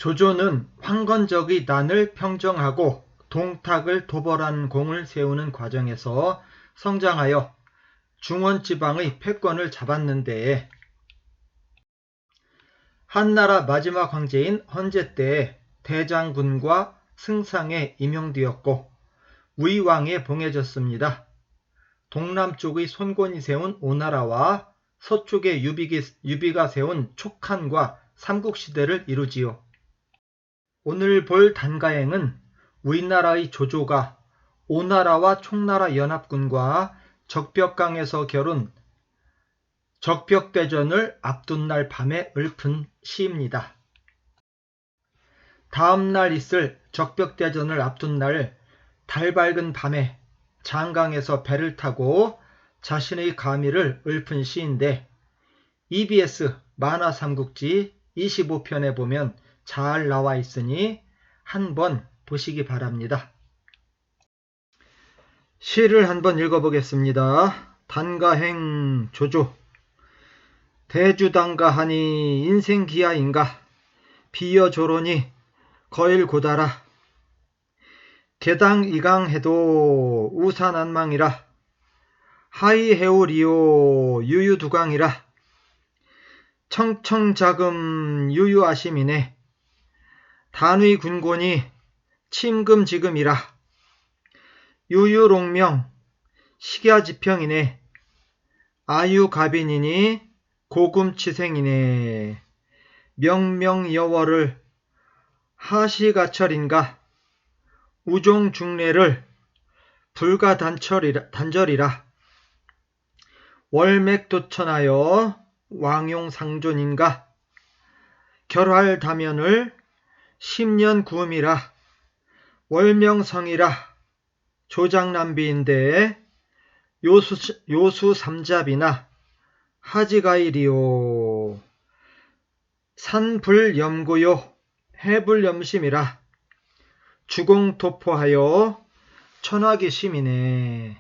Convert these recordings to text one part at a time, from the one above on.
조조는 황건적의 난을 평정하고 동탁을 도벌한 공을 세우는 과정에서 성장하여 중원지방의 패권을 잡았는데 한나라 마지막 황제인 헌제 때에 대장군과 승상에 임용되었고 위왕에 봉해졌습니다. 동남쪽의 손권이 세운 오나라와 서쪽의 유비가 세운 촉한과 삼국시대를 이루지요. 오늘 볼 단가행은 위나라의 조조가 오나라와 총나라 연합군과 적벽강에서 겨룬 적벽대전을 앞둔 날 밤에 읊은 시입니다. 다음 날 있을 적벽대전을 앞둔 날 달밝은 밤에 장강에서 배를 타고 자신의 가미를 읊은 시인데 EBS 만화삼국지 25편에 보면 잘 나와 있으니 한번 보시기 바랍니다. 시를 한번 읽어보겠습니다. 단가행 조조. 대주단가하니 인생기야인가 비여조론이 거일고다라. 개당이강해도 우산안망이라. 하이해오리오 유유두강이라. 청청자금 유유아심이네. 단위군곤이 침금지금이라. 유유롱명 식야지평이네. 아유가빈이니 고금치생이네. 명명여월을 하시가철인가. 우종중례를 불가단절이라. 월맥도천하여 왕용상존인가. 결활다면을 10년 구음이라. 월명성이라. 조장남비인데 요수삼잡이나 하지가이리오. 산불염고요 해불염심이라. 주공토포하여 천하기심이네.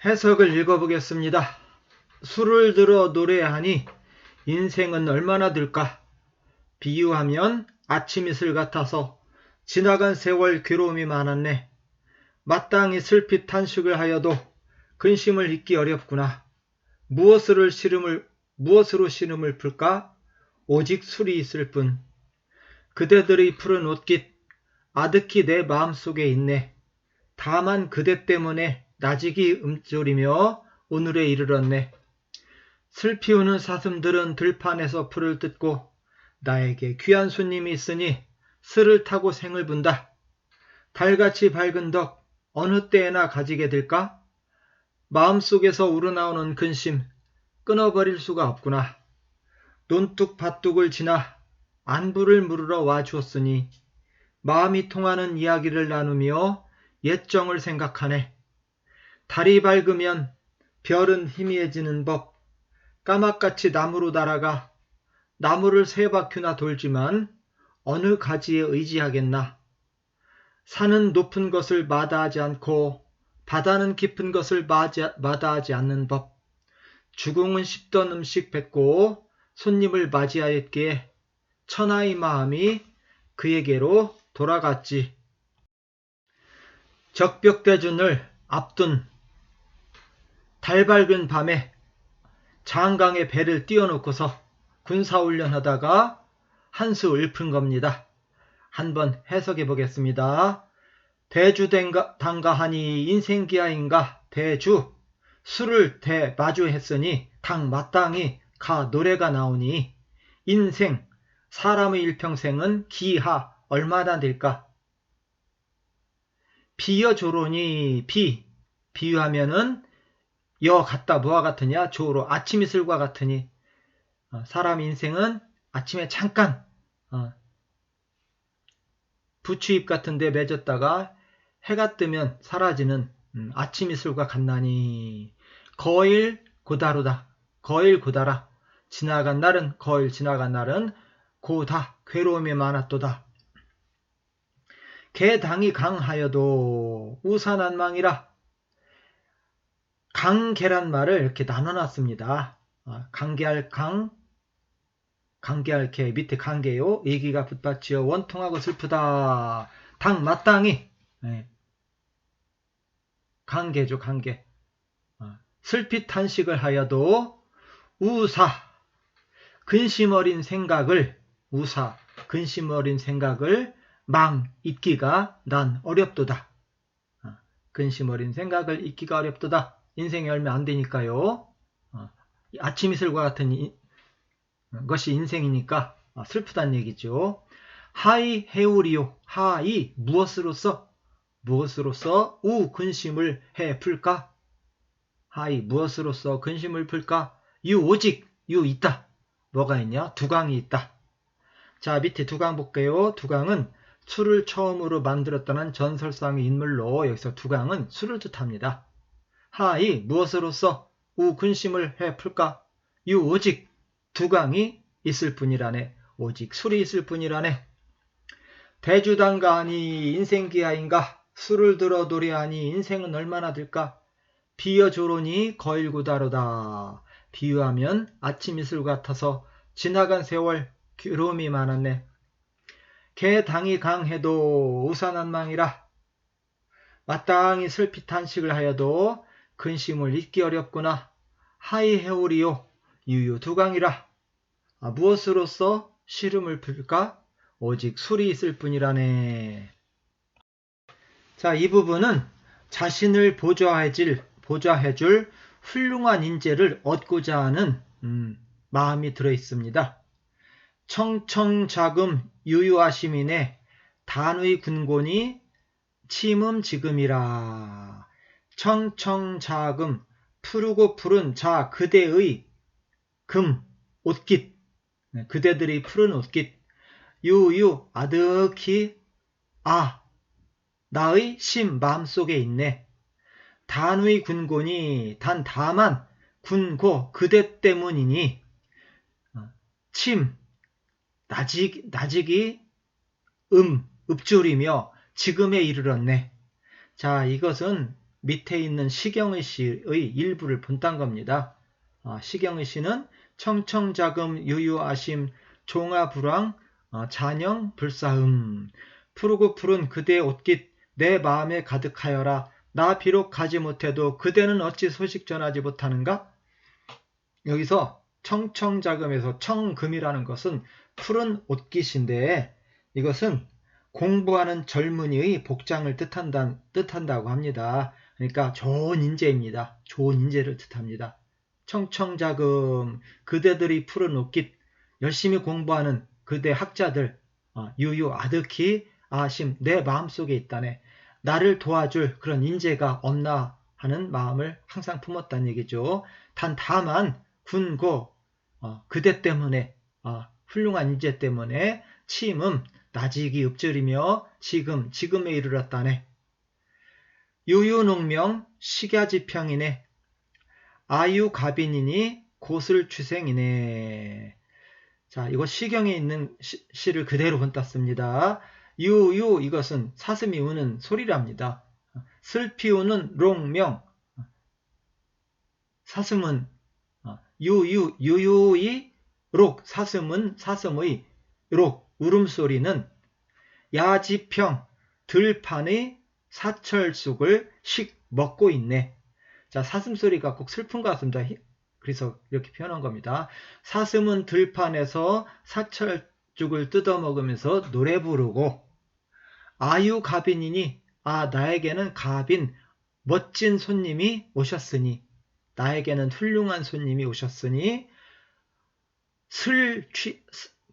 해석을 읽어보겠습니다. 술을 들어 노래하니 인생은 얼마나 들까. 비유하면 아침 이슬 같아서 지나간 세월 괴로움이 많았네. 마땅히 슬피 탄식을 하여도 근심을 잊기 어렵구나. 무엇으로 시름을 풀까? 오직 술이 있을 뿐. 그대들의 푸른 옷깃 아득히 내 마음속에 있네. 다만 그대 때문에 나직이 움츠리며 오늘에 이르렀네. 슬피 우는 사슴들은 들판에서 풀을 뜯고 나에게 귀한 손님이 있으니 슬을 타고 생을 분다. 달같이 밝은 덕 어느 때에나 가지게 될까? 마음속에서 우러나오는 근심 끊어버릴 수가 없구나. 논뚝 밭뚝을 지나 안부를 물으러 와주었으니 마음이 통하는 이야기를 나누며 옛정을 생각하네. 달이 밝으면 별은 희미해지는 법. 까맣같이 나무로 날아가 나무를 3바퀴나 돌지만 어느 가지에 의지하겠나. 산은 높은 것을 마다하지 않고 바다는 깊은 것을 마다하지 않는 법. 주공은 씹던 음식 뱉고 손님을 맞이하였기에 천하의 마음이 그에게로 돌아갔지. 적벽대전을 앞둔 달밝은 밤에 장강에 배를 띄워놓고서 군사훈련하다가 한 수 읊은 겁니다. 한번 해석해 보겠습니다. 대주단가하니 인생기야인가. 대주 술을 대마주했으니 당 마땅히 가 노래가 나오니 인생 사람의 일평생은 기하 얼마나 될까. 비여조론이 비유하면은 여 같다 뭐와 같으냐. 조로 아침 이슬과 같으니 사람 인생은 아침에 잠깐 부추잎 같은 데 맺었다가 해가 뜨면 사라지는 아침 이슬과 같나니 거일 고다로다. 거일 고다라. 지나간 날은 거일 지나간 날은 고다 괴로움이 많았도다. 개당이 강하여도 우산안망이라. 강 계란말을 이렇게 나눠놨습니다. 강계할 강, 관계할게 밑에 관계요. 얘기가 붙받지요. 원통하고 슬프다. 당 마땅히 관계죠. 관계. 슬피 탄식을 하여도 우사 근심 어린 생각을 망 잊기가 난 어렵도다. 근심 어린 생각을 잊기가 어렵도다. 인생에 얼마 안 되니까요. 아침 이슬과 같은 것이 인생이니까 슬프단 얘기죠. 하이 해오리요. 하이 무엇으로써 우 근심을 해 풀까? 하이 무엇으로써 근심을 풀까? 유 오직 유 있다. 뭐가 있냐? 두강이 있다. 자, 밑에 두강 볼게요. 두강은 술을 처음으로 만들었다는 전설상의 인물로 여기서 두강은 술을 뜻합니다. 하이 무엇으로써 우 근심을 해 풀까? 유 오직 두강이 있을 뿐이라네. 오직 술이 있을 뿐이라네. 대주당가하니 인생기하인가? 술을 들어 도리하니 인생은 얼마나 들까? 비여조론이 거일구다로다. 비유하면 아침 이슬 같아서 지나간 세월 괴로움이 많았네. 개당이 강해도 우산한망이라. 마땅히 슬피 탄식을 하여도 근심을 잊기 어렵구나. 하이 해오리요 유유 두강이라. 무엇으로써 시름을 풀까? 오직 술이 있을 뿐이라네. 자, 이 부분은 자신을 보좌해줄 훌륭한 인재를 얻고자 하는 마음이 들어있습니다. 청청자금 유유하심이네 단의 군곤이 침음지금이라. 청청자금 푸르고 푸른 자 그대의 금 옷깃 그대들이 푸른 옷깃 유유 아득히 나의 심 마음속에 있네. 단의 군곤이 다만 군고 그대 때문이니 침 나직이 읍줄이며 지금에 이르렀네. 자, 이것은 밑에 있는 시경의 시의 일부를 본딴 겁니다. 시경의 시는 청청자금 유유아심 종아불황 잔영 불사음 푸르고 푸른 그대의 옷깃 내 마음에 가득하여라. 나 비록 가지 못해도 그대는 어찌 소식 전하지 못하는가? 여기서 청청자금에서 청금이라는 것은 푸른 옷깃인데 이것은 공부하는 젊은이의 복장을 뜻한다고 합니다. 그러니까 좋은 인재입니다. 좋은 인재를 뜻합니다. 청청자금 그대들이 푸른 옷깃 열심히 공부하는 그대 학자들 유유 아득히 아심 내 마음속에 있다네. 나를 도와줄 그런 인재가 없나 하는 마음을 항상 품었다는 얘기죠. 다만 군고 그대 때문에 훌륭한 인재 때문에 침음 나직이 읍절이며 지금에 이르렀다네. 유유농명 식야지평이네. 아유가빈이니 고슬추생이네. 자, 이거 시경에 있는 시를 그대로 본땄습니다. 유유 이것은 사슴이 우는 소리랍니다. 슬피 우는 롱명 사슴은 유유이 록 사슴의 록 울음소리는 야지평 들판의 사철쑥을 식 먹고 있네. 자, 사슴소리가 꼭 슬픈 것 같습니다. 그래서 이렇게 표현한 겁니다. 사슴은 들판에서 사철죽을 뜯어먹으면서 노래 부르고 아유가빈이니 나에게는 가빈 멋진 손님이 오셨으니 나에게는 훌륭한 손님이 오셨으니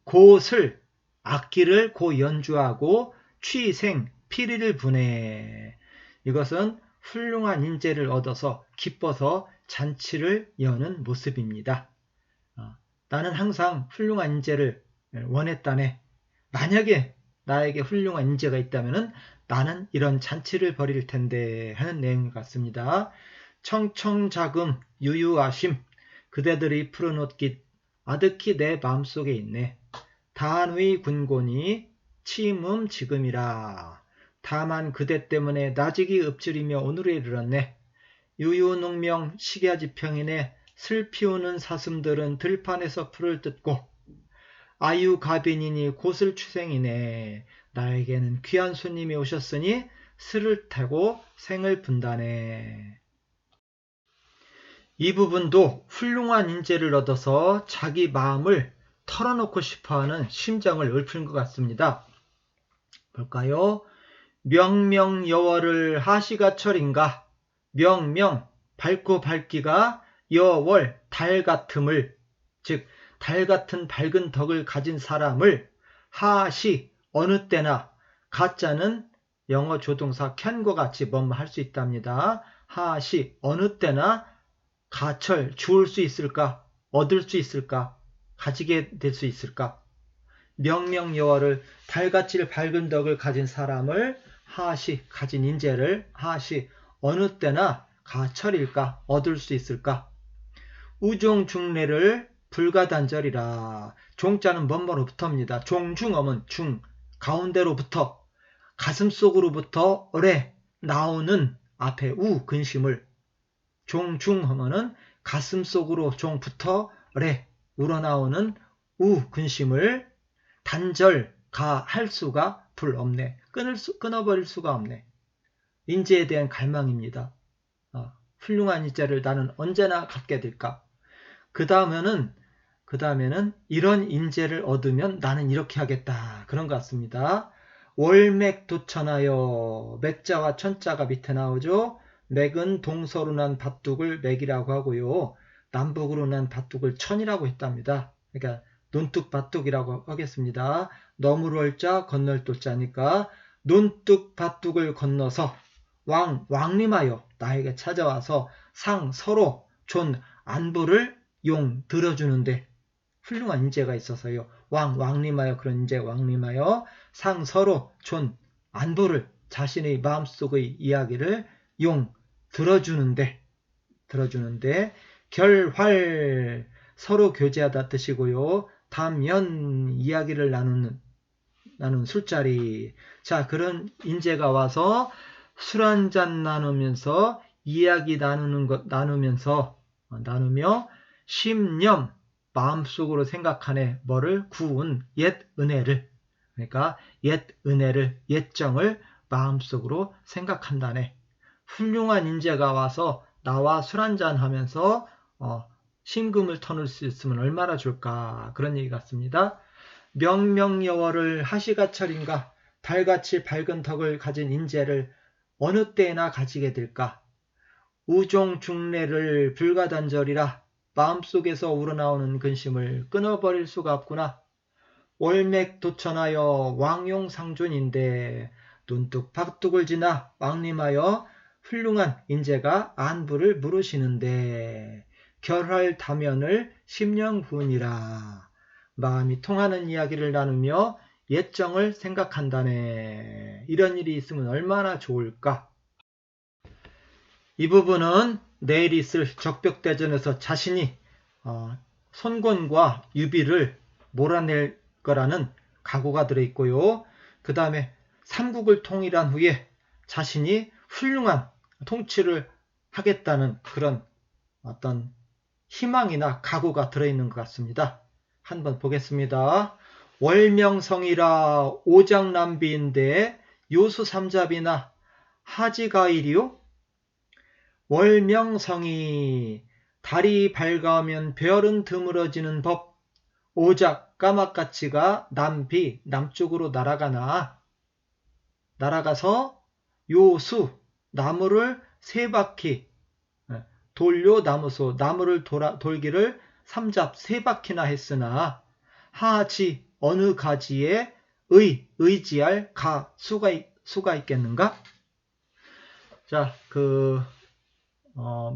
고슬 악기를 연주하고 취생 피리를 부네. 이것은 훌륭한 인재를 얻어서 기뻐서 잔치를 여는 모습입니다. 나는 항상 훌륭한 인재를 원했다네. 만약에 나에게 훌륭한 인재가 있다면 나는 이런 잔치를 벌일 텐데 하는 내용 같습니다. 청청자금 유유아심 그대들이 푸른 옷깃 아득히 내 마음속에 있네. 단의 군곤이 침음 지금이라. 다만 그대 때문에 나직이 읍질이며 오늘에 이르렀네. 유유농명 식야지평이네. 슬피 우는 사슴들은 들판에서 풀을 뜯고 아유가빈이니 곧을 추생이네. 나에게는 귀한 손님이 오셨으니 슬을 타고 생을 분다네. 이 부분도 훌륭한 인재를 얻어서 자기 마음을 털어놓고 싶어하는 심정을 읊은 것 같습니다. 볼까요? 명명여월을 하시가철인가. 명명 밝고 밝기가 여월 달 같음을, 즉 달 같은 밝은 덕을 가진 사람을 하시 어느 때나, 가짜는 영어 조동사 can과 같이 뭐뭐 할 수 있답니다. 하시 어느 때나 가철 주울 수 있을까? 얻을 수 있을까? 가지게 될 수 있을까? 명명여월을 달같이 밝은 덕을 가진 사람을 하시, 가진 인재를 하시 어느 때나 가철일까? 얻을 수 있을까? 우종중래를 불가단절이라. 종자는 뭐뭐로부터입니다. 종중어면 중, 가운데로부터, 가슴속으로부터 어레 나오는 앞에 우 근심을, 종중하면은 가슴속으로 종부터 어레 우러나오는 우 근심을 단절 가할 수가 없네. 끊어버릴 수가 없네. 인재에 대한 갈망입니다. 훌륭한 인재를 나는 언제나 갖게 될까? 그 다음에는 이런 인재를 얻으면 나는 이렇게 하겠다. 그런 것 같습니다. 월맥도천하여, 맥자와 천자가 밑에 나오죠. 맥은 동서로 난 밭둑을 맥이라고 하고요. 남북으로 난 밭둑을 천이라고 했답니다. 그러니까 논뚝 밭둑이라고 하겠습니다. 너물 월자 건널 도자니까 논뚝 밭둑을 건너서 왕림하여 나에게 찾아와서 상 서로 존 안부를 용 들어주는데 훌륭한 인재가 있어서요. 왕림하여, 그런 인재 왕림하여 상 서로 존 안부를, 자신의 마음속의 이야기를 용 들어주는데 결활 서로 교제하다 뜻이고요. 담연 이야기를 나누는 술자리. 자, 그런 인재가 와서 술 한잔 나누면서 이야기 나누며 심념 마음속으로 생각하네. 뭐를? 구운 옛 은혜를. 그러니까 옛 은혜를, 옛정을 마음속으로 생각한다네. 훌륭한 인재가 와서 나와 술 한잔 하면서 심금을 터놓을 수 있으면 얼마나 좋을까. 그런 얘기 같습니다. 명명여월을 하시가철인가. 달같이 밝은 덕을 가진 인재를 어느 때나 가지게 될까. 우종중래를 불가단절이라. 마음속에서 우러나오는 근심을 끊어버릴 수가 없구나. 월맥도천하여 왕용상존인데 논뚝 밭둑을 지나 왕림하여 훌륭한 인재가 안부를 물으시는데 결활다면을 10년 후니라. 마음이 통하는 이야기를 나누며 옛정을 생각한다네. 이런 일이 있으면 얼마나 좋을까. 이 부분은 내일 있을 적벽대전에서 자신이 손권과 유비를 몰아낼 거라는 각오가 들어있고요. 그 다음에 삼국을 통일한 후에 자신이 훌륭한 통치를 하겠다는 그런 어떤 희망이나 각오가 들어있는 것 같습니다. 한번 보겠습니다. 월명성이라 오장남비인데 요수삼잡이나 하지가일이요. 월명성이 달이 밝아오면 별은 드물어지는 법. 오작 까막가치가 남비 남쪽으로 날아가서 요수 나무를 세 바퀴 돌려 나무소 나무를 돌기를 삼잡 세 바퀴나 했으나 하지 어느 가지에 의지할 수가 있겠는가? 자,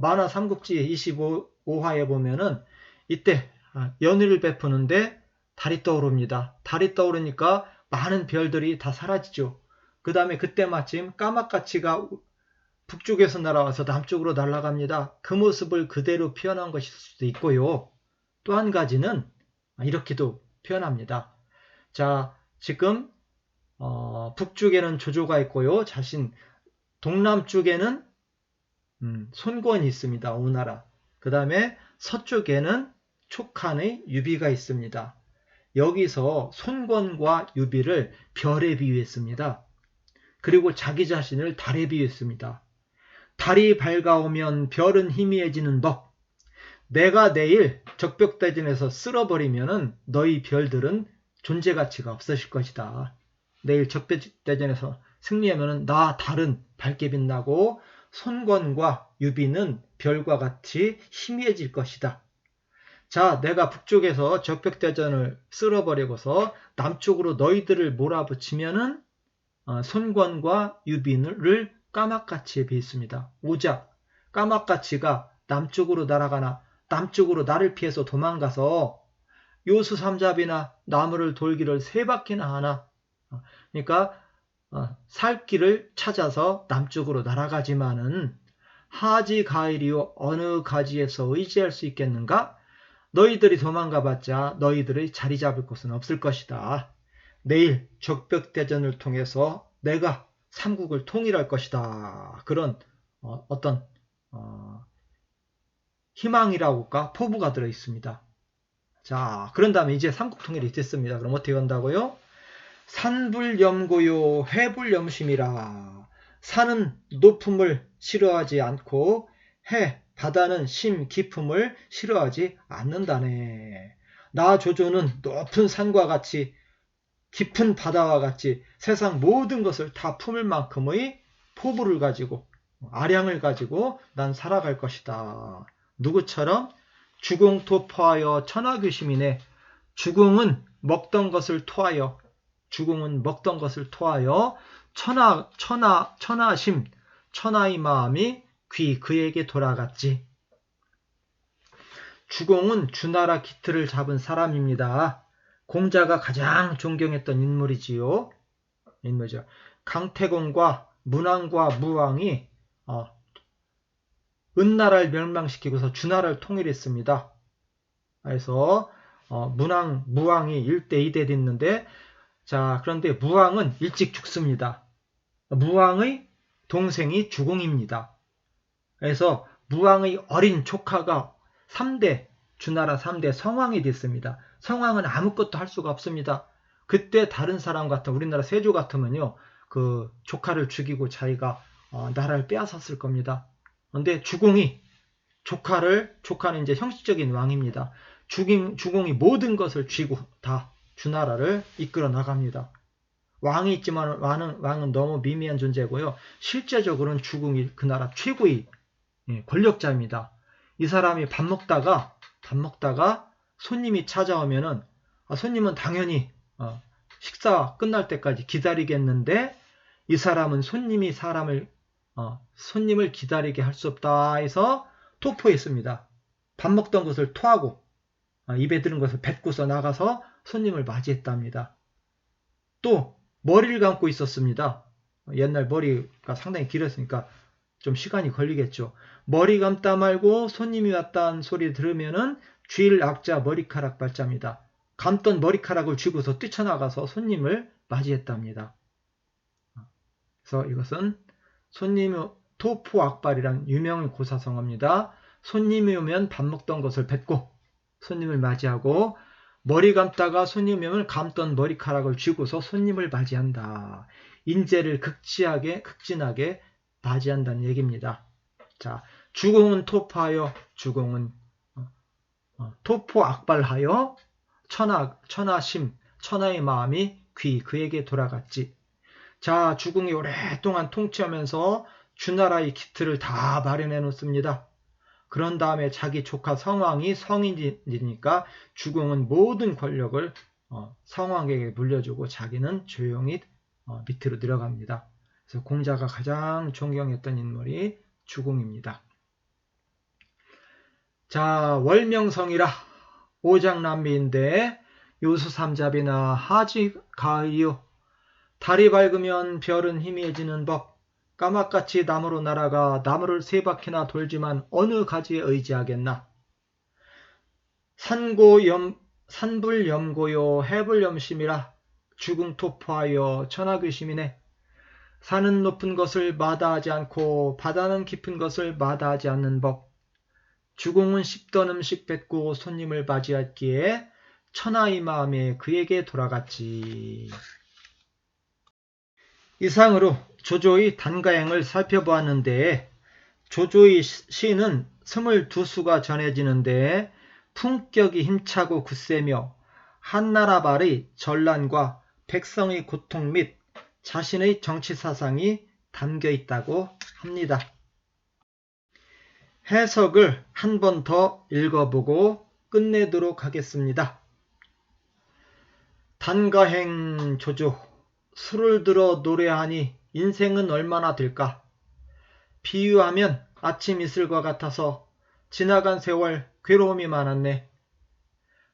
만화 삼국지 25화에 보면은 이때 연의를 베푸는데 달이 떠오릅니다. 달이 떠오르니까 많은 별들이 다 사라지죠. 그 다음에 그때 마침 까막가치가 북쪽에서 날아와서 남쪽으로 날아갑니다. 그 모습을 그대로 표현한 것일 수도 있고요. 또 한 가지는 이렇게도 표현합니다. 자, 지금 북쪽에는 조조가 있고요. 동남쪽에는 손권이 있습니다. 오나라. 그 다음에 서쪽에는 촉한의 유비가 있습니다. 여기서 손권과 유비를 별에 비유했습니다. 그리고 자기 자신을 달에 비유했습니다. 달이 밝아오면 별은 희미해지는 법. 내가 내일 적벽대전에서 쓸어버리면 너희 별들은 존재 가치가 없으실 것이다. 내일 적벽대전에서 승리하면 나 달은 밝게 빛나고 손권과 유비는 별과 같이 희미해질 것이다. 자, 내가 북쪽에서 적벽대전을 쓸어버리고서 남쪽으로 너희들을 몰아붙이면은 손권과 유비를 까마까치에 비했습니다. 오작, 까마까치가 남쪽으로 날아가나 남쪽으로 나를 피해서 도망가서 요수 삼잡이나 나무를 돌기를 3바퀴나 하나. 그러니까 살 길을 찾아서 남쪽으로 날아가지만은 하지 가일이요 어느 가지에서 의지할 수 있겠는가? 너희들이 도망가봤자 너희들의 자리 잡을 곳은 없을 것이다. 내일 적벽대전을 통해서 내가 삼국을 통일할 것이다. 그런 어떤 희망이라고 할까? 포부가 들어있습니다. 자, 그런 다음에 이제 삼국 통일이 됐습니다. 그럼 어떻게 한다고요? 산불염고요 해불염심이라. 산은 높음을 싫어하지 않고 바다는 심 깊음을 싫어하지 않는다네. 나 조조는 높은 산과 같이 깊은 바다와 같이 세상 모든 것을 다 품을 만큼의 포부를 가지고 아량을 가지고 난 살아갈 것이다. 누구처럼? 주공토포하여 천하교심이네. 주공은 먹던 것을 토하여 천하심, 천하의 마음이 그에게 돌아갔지. 주공은 주나라 기틀을 잡은 사람입니다. 공자가 가장 존경했던 인물이지요. 강태공과 문왕과 무왕이 은나라를 멸망시키고서 주나라를 통일했습니다. 그래서 문왕, 무왕이 1대 2대 됐는데, 자, 그런데 무왕은 일찍 죽습니다. 무왕의 동생이 주공입니다. 그래서 무왕의 어린 조카가 주나라 3대 성왕이 됐습니다. 성왕은 아무것도 할 수가 없습니다. 그때 다른 사람 같은 우리나라 세조 같으면요, 그 조카를 죽이고 자기가 나라를 빼앗았을 겁니다. 그런데 주공이 조카는 이제 형식적인 왕입니다. 주공이 모든 것을 쥐고 다 주나라를 이끌어 나갑니다. 왕이 있지만 왕은 너무 미미한 존재고요. 실제적으로는 주공이 그 나라 최고의 권력자입니다. 이 사람이 밥 먹다가 손님이 찾아오면은 손님은 당연히 식사 끝날 때까지 기다리겠는데 이 사람은 손님을 기다리게 할 수 없다 해서 토포했습니다. 밥 먹던 것을 토하고 입에 들은 것을 뱉고서 나가서 손님을 맞이했답니다. 또 머리를 감고 있었습니다. 옛날 머리가 상당히 길었으니까 좀 시간이 걸리겠죠. 머리 감다 말고 손님이 왔다는 소리 들으면은 쥐를 악자 머리카락 발자입니다. 감던 머리카락을 쥐고서 뛰쳐나가서 손님을 맞이했답니다. 그래서 이것은 토포 악발이란 유명한 고사성어입니다. 손님이 오면 밥 먹던 것을 뱉고 손님을 맞이하고 머리 감다가 손님이 오면 감던 머리카락을 쥐고서 손님을 맞이한다. 인재를 극진하게 맞이한다는 얘기입니다. 자, 주공은 토포하여 토포 악발하여 천하심, 천하의 마음이 그에게 돌아갔지. 자, 주공이 오랫동안 통치하면서 주나라의 기틀을 다 마련해 놓습니다. 그런 다음에 자기 조카 성왕이 성인이니까 주공은 모든 권력을 성왕에게 물려주고 자기는 조용히 밑으로 내려갑니다. 그래서 공자가 가장 존경했던 인물이 주공입니다. 자, 월명성이라 오장남비인데 요수삼잡이나 하지가이요. 달이 밝으면 별은 희미해지는 법. 까마같이 나무로 날아가 나무를 3바퀴나 돌지만 어느 가지에 의지하겠나. 산불염고요 해불염심이라 주궁토포하여 천하교심이네. 산은 높은 것을 마다하지 않고 바다는 깊은 것을 마다하지 않는 법. 주공은 씹던 음식 뱉고 손님을 맞이했기에 천하의 마음에 그에게 돌아갔지. 이상으로 조조의 단가행을 살펴보았는데 조조의 시는 22수가 전해지는데 품격이 힘차고 굳세며 한나라발의 전란과 백성의 고통 및 자신의 정치사상이 담겨 있다고 합니다. 해석을 한 번 더 읽어보고 끝내도록 하겠습니다. 단가행 조조, 술을 들어 노래하니 인생은 얼마나 될까? 비유하면 아침 이슬과 같아서 지나간 세월 괴로움이 많았네.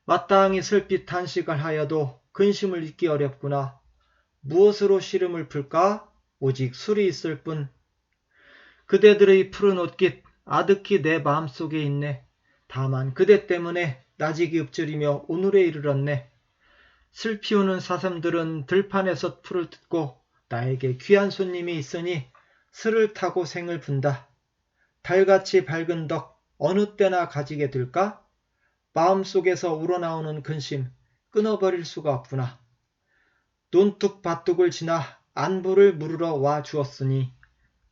마땅히 슬피 탄식을 하여도 근심을 잊기 어렵구나. 무엇으로 시름을 풀까? 오직 술이 있을 뿐. 그대들의 푸른 옷깃 아득히 내 마음속에 있네. 다만 그대 때문에 나직이 읊조리며 오늘에 이르렀네. 슬피 우는 사슴들은 들판에서 풀을 뜯고 나에게 귀한 손님이 있으니 슬을 타고 생을 분다. 달같이 밝은 덕 어느 때나 가지게 될까? 마음속에서 우러나오는 근심 끊어버릴 수가 없구나. 논뚝밭둑을 지나 안부를 물으러 와 주었으니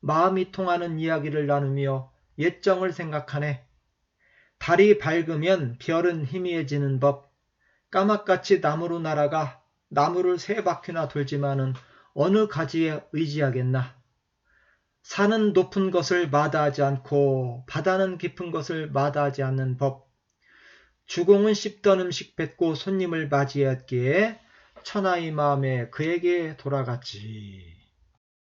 마음이 통하는 이야기를 나누며 옛정을 생각하네. 달이 밝으면 별은 희미해지는 법. 까맣같이 나무로 날아가 나무를 3바퀴나 돌지만은 어느 가지에 의지하겠나. 산은 높은 것을 마다하지 않고 바다는 깊은 것을 마다하지 않는 법. 주공은 씹던 음식 뱉고 손님을 맞이했기에 천하의 마음에 그에게 돌아갔지.